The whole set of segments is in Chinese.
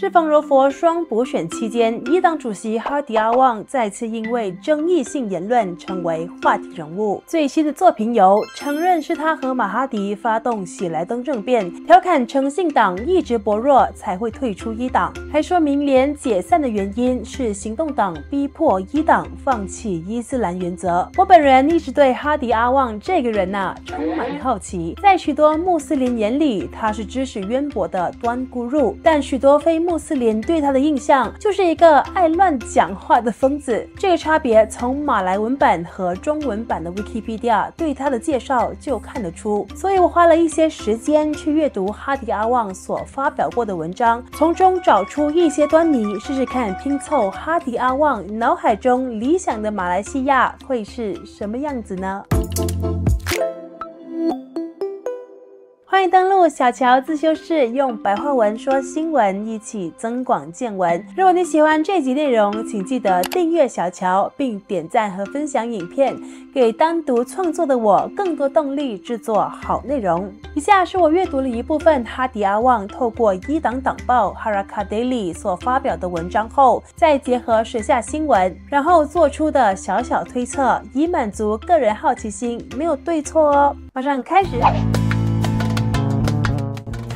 释放柔佛双补选期间，伊党主席哈迪阿旺再次因为争议性言论成为话题人物。最新的作品有承认是他和马哈迪发动喜来登政变，调侃诚信党一直薄弱才会退出伊党，还说明连解散的原因是行动党逼迫伊党放弃伊斯兰原则。我本人一直对哈迪阿旺这个人充满好奇，在许多穆斯林眼里，他是知识渊博的端咕入，但许多非穆斯林对他的印象就是一个爱乱讲话的疯子。这个差别从马来文版和中文版的 Wikipedia 对他的介绍就看得出，所以我花了一些时间去阅读哈迪阿旺所发表过的文章，从中找出一些端倪，试试看拼凑哈迪阿旺脑海中理想的马来西亚会是什么样子呢？欢迎登录小乔自修室，用白话文说新闻，一起增广见闻。如果你喜欢这集内容，请记得订阅小乔，并点赞和分享影片，给单独创作的我更多动力制作好内容。以下是我阅读了一部分哈迪阿旺透过伊党党报 Harakat Daily 所发表的文章后，再结合时下新闻，然后做出的小小推测，以满足个人好奇心，没有对错哦。马上开始。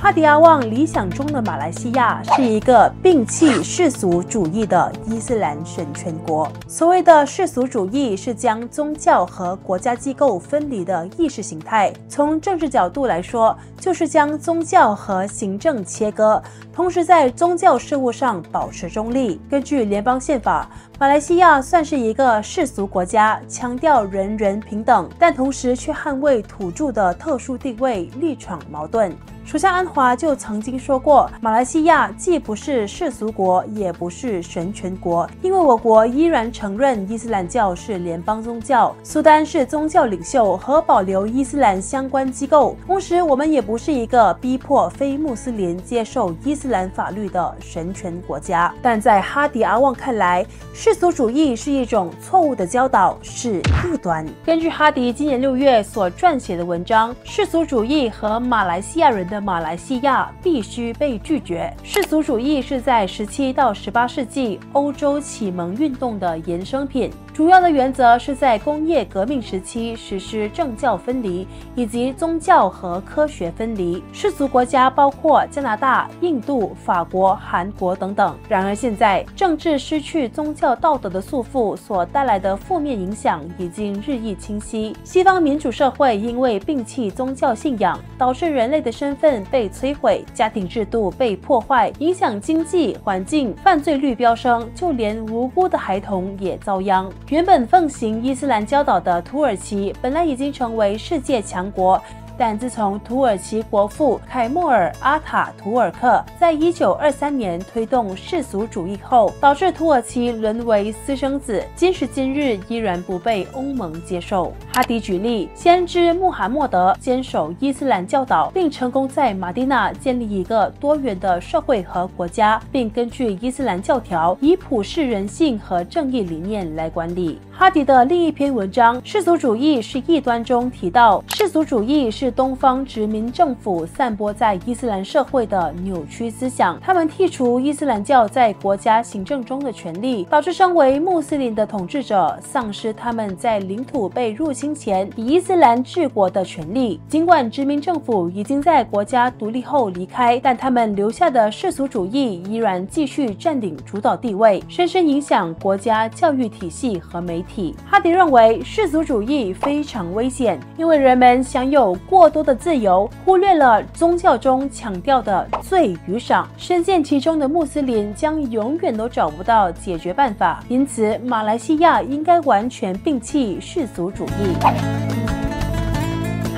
哈迪阿旺理想中的马来西亚是一个摒弃世俗主义的伊斯兰神权国。所谓的世俗主义是将宗教和国家机构分离的意识形态，从政治角度来说，就是将宗教和行政切割，同时在宗教事务上保持中立。根据联邦宪法，马来西亚算是一个世俗国家，强调人人平等，但同时却捍卫土著的特殊地位，力闯矛盾。首相安华就曾经说过，马来西亚既不是世俗国，也不是神权国，因为我国依然承认伊斯兰教是联邦宗教，苏丹是宗教领袖和保留伊斯兰相关机构，同时我们也不是一个逼迫非穆斯林接受伊斯兰法律的神权国家。但在哈迪阿旺看来，世俗主义是一种错误的教导，是异端。根据哈迪今年6月所撰写的文章，世俗主义和马来西亚人的马来西亚必须被拒绝。世俗主义是在17到18世纪欧洲启蒙运动的衍生品，主要的原则是在工业革命时期实施政教分离，以及宗教和科学分离。世俗国家包括加拿大、印度、法国、韩国等等。然而现在，政治失去宗教道德的束缚所带来的负面影响已经日益清晰。西方民主社会因为摒弃宗教信仰，导致人类的身份被摧毁，家庭制度被破坏，影响经济环境，犯罪率飙升，就连无辜的孩童也遭殃。原本奉行伊斯兰教导的土耳其本来已经成为世界强国，但自从土耳其国父凯末尔·阿塔图尔克在1923年推动世俗主义后，导致土耳其沦为私生子，今时今日依然不被欧盟接受。哈迪举例，先知穆罕默德坚守伊斯兰教导，并成功在马蒂那建立一个多元的社会和国家，并根据伊斯兰教条以普世人性和正义理念来管理。哈迪的另一篇文章《世俗主义是异端》中提到，世俗主义是东方殖民政府散播在伊斯兰社会的扭曲思想，他们剔除伊斯兰教在国家行政中的权利，导致身为穆斯林的统治者丧失他们在领土被入侵前以伊斯兰治国的权利。尽管殖民政府已经在国家独立后离开，但他们留下的世俗主义依然继续占领主导地位，深深影响国家教育体系和媒体。哈迪认为世俗主义非常危险，因为人们享有过多的自由，忽略了宗教中强调的罪与赏，深陷其中的穆斯林将永远都找不到解决办法。因此，马来西亚应该完全摒弃世俗主义。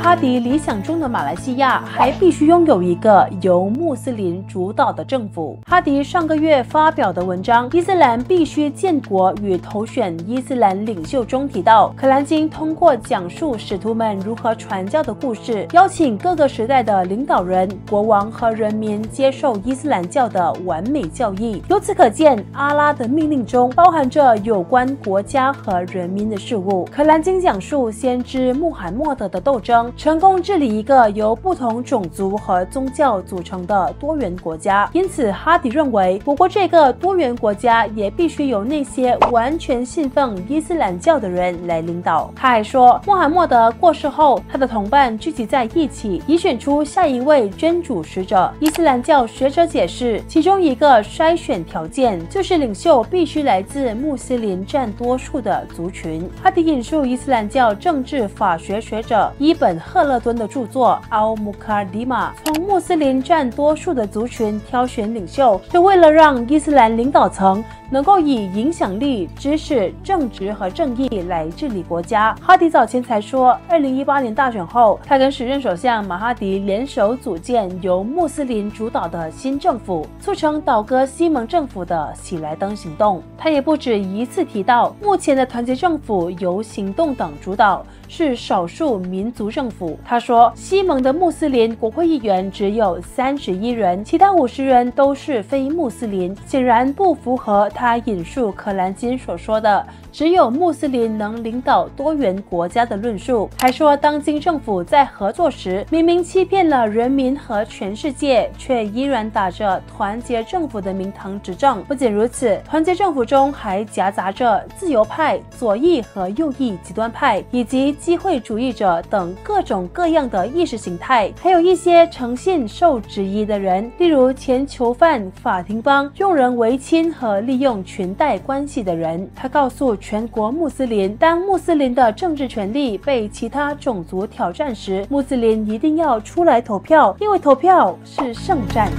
哈迪理想中的马来西亚还必须拥有一个由穆斯林主导的政府。哈迪上个月发表的文章《伊斯兰必须建国与投选伊斯兰领袖》中提到，可兰经通过讲述使徒们如何传教的故事，邀请各个时代的领导人、国王和人民接受伊斯兰教的完美教义。由此可见，阿拉的命令中包含着有关国家和人民的事物。可兰经讲述先知穆罕默德的斗争，方，成功治理一个由不同种族和宗教组成的多元国家。因此，哈迪认为，我国这个多元国家也必须由那些完全信奉伊斯兰教的人来领导。他还说，穆罕默德过世后，他的同伴聚集在一起，以选出下一位真主使者。伊斯兰教学者解释，其中一个筛选条件就是领袖必须来自穆斯林占多数的族群。哈迪引述伊斯兰教政治法学学者伊本·赫勒敦的著作《奥穆卡迪玛》，从穆斯林占多数的族群挑选领袖，是为了让伊斯兰领导层能够以影响力、知识、正直和正义来治理国家。哈迪早前才说，2018年大选后，他跟时任首相马哈迪联手组建由穆斯林主导的新政府，促成倒戈西蒙政府的喜来登行动。他也不止一次提到，目前的团结政府由行动党主导，是少数民族政府。他说，西蒙的穆斯林国会议员只有31人，其他50人都是非穆斯林，显然不符合他引述可兰经所说的只有穆斯林能领导多元国家的论述。还说，当今政府在合作时，明明欺骗了人民和全世界，却依然打着团结政府的名堂执政。不仅如此，团结政府中还夹杂着自由派、左翼和右翼极端派，以及机会主义者等各种各样的意识形态，还有一些诚信受质疑的人，例如前囚犯、法庭帮、用人唯亲和利用裙带关系的人。他告诉全国穆斯林，当穆斯林的政治权利被其他种族挑战时，穆斯林一定要出来投票，因为投票是圣战。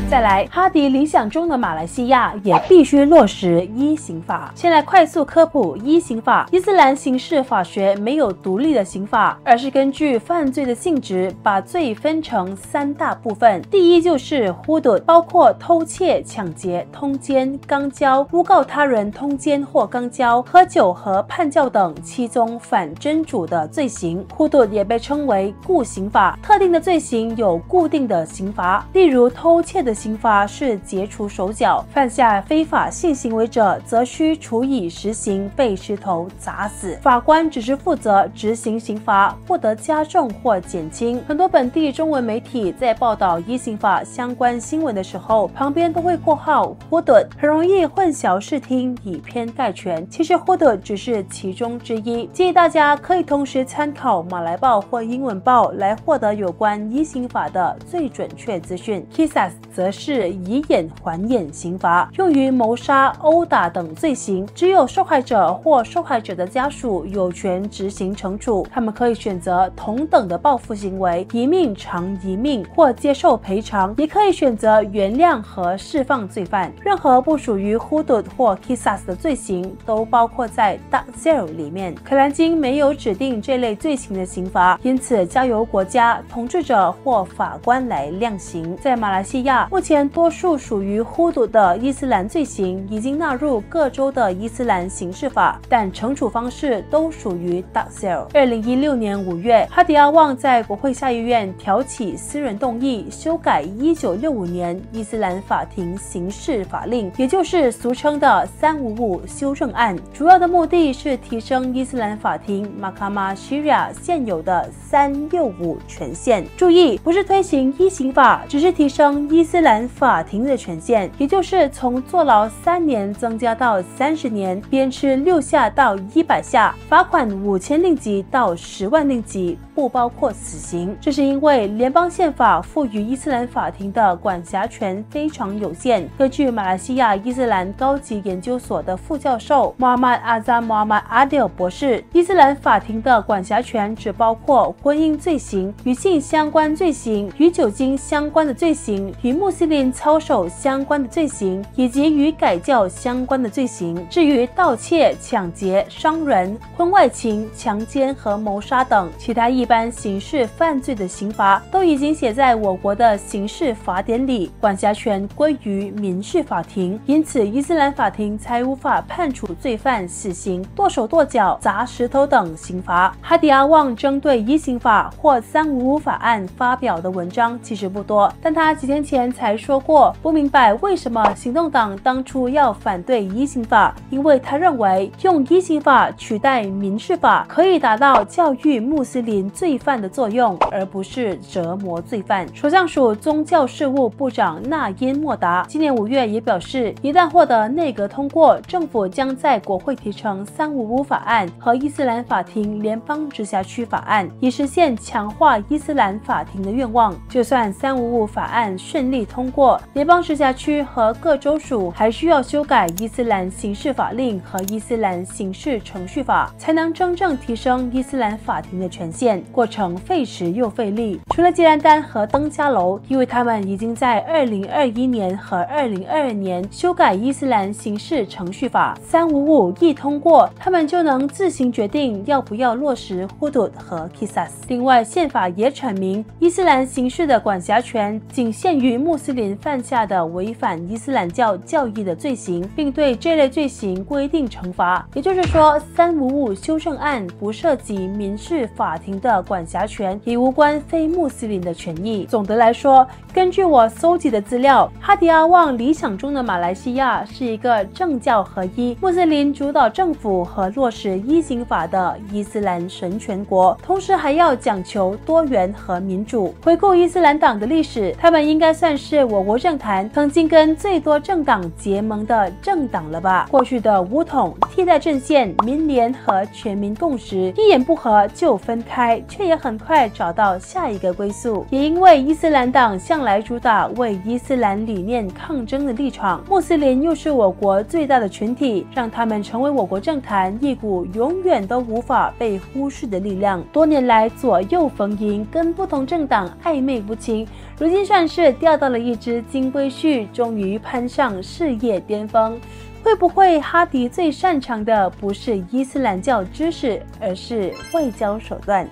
再来，哈迪理想中的马来西亚也必须落实一刑法。先来快速科普一刑法。伊斯兰刑事法学没有独立的刑法，而是根据犯罪的性质，把罪分成3大部分。第一就是hudud，包括偷窃、抢劫、通奸、肛交、诬告他人通奸或肛交、喝酒和叛教等7宗反真主的罪行。hudud也被称为固刑法，特定的罪行有固定的刑罚，例如偷窃的刑罚是解除手脚，犯下非法性行为者则需处以实刑，被石头砸死。法官只是负责执行刑罚，不得加重或减轻。很多本地中文媒体在报道一刑法相关新闻的时候，旁边都会括号hudud，很容易混淆视听，以偏概全。其实hudud只是其中之一，建议大家可以同时参考马来报或英文报来获得有关一刑法的最准确资讯。Qisas 则是以眼还眼刑罚，用于谋杀、殴打等罪行，只有受害者或受害者的家属有权执行惩处。他们可以选择同等的报复行为，一命偿一命，或接受赔偿，也可以选择原谅和释放罪犯。任何不属于hudud或 Qisas 的罪行都包括在 Takzir 里面。可兰经没有指定这类罪行的刑罚，因此交由国家统治者或法官来量刑。在马来西亚，目前多数属于hudud的伊斯兰罪行已经纳入各州的伊斯兰刑事法，但惩处方式都属于 Takzir。2016年5月，哈迪阿旺在国会下议院挑起私人动议，修改1965年伊斯兰法庭刑事法令，也就是俗称的355修正案。主要的目的是提升伊斯兰法庭 Mahkamah Syariah 现有的365权限。注意，不是推行一刑法，只是提升伊斯兰法庭的权限，也就是从坐牢3年增加到30年，鞭笞6下到100下，罚款5000令吉到10万令吉，不包括死刑。这是因为联邦宪法赋予伊斯兰法庭的管辖权非常有限。根据马来西亚伊斯兰高级研究所的副教授 Muhammad Azam Muhammad Adil 博士，伊斯兰法庭的管辖权只包括婚姻罪行、与性相关罪行、与酒精相关的罪行、与穆斯林操守相关的罪行，以及与改教相关的罪行。至于盗窃、抢劫、伤人、婚外情、强奸和谋杀等其他一般刑事犯罪的刑罚，都已经写在我国的刑事法典里，管辖权归于民事法庭，因此伊斯兰法庭才无法判处罪犯死刑、剁手剁脚、砸石头等刑罚。哈迪阿旺针对一刑法或355法案发表的文章其实不多，但他几天前才才说过，不明白为什么行动党当初要反对移刑法，因为他认为用移刑法取代民事法可以达到教育穆斯林罪犯的作用，而不是折磨罪犯。首相署宗教事务部长纳因莫达今年5月也表示，一旦获得内阁通过，政府将在国会提呈355法案和伊斯兰法庭联邦直辖区法案，以实现强化伊斯兰法庭的愿望。就算355法案顺利通过，联邦直辖区和各州属还需要修改伊斯兰刑事法令和伊斯兰刑事程序法，才能真正提升伊斯兰法庭的权限，过程费时又费力。除了吉兰丹和登嘉楼，因为他们已经在2021年和2022年修改伊斯兰刑事程序法，355一通过，他们就能自行决定要不要落实 Hudud 和 Qisas。另外，宪法也阐明，伊斯兰刑事的管辖权仅限于穆斯林犯下的违反伊斯兰教教义的罪行，并对这类罪行规定惩罚。也就是说，355修正案不涉及民事法庭的管辖权，也无关非穆斯林的权益。总的来说，根据我搜集的资料，哈迪阿旺理想中的马来西亚是一个政教合一、穆斯林主导政府和落实伊刑法的伊斯兰神权国，同时还要讲求多元和民主。回顾伊斯兰党的历史，他们应该算是我国政坛曾经跟最多政党结盟的政党了吧？过去的武统、替代阵线、民联和全民共识，一言不合就分开，却也很快找到下一个归宿。也因为伊斯兰党向来主打为伊斯兰理念抗争的立场，穆斯林又是我国最大的群体，让他们成为我国政坛一股永远都无法被忽视的力量。多年来左右逢迎，跟不同政党暧昧不清，如今算是钓到了一只金龟婿，终于攀上事业巅峰。会不会哈迪最擅长的不是伊斯兰教知识，而是外交手段？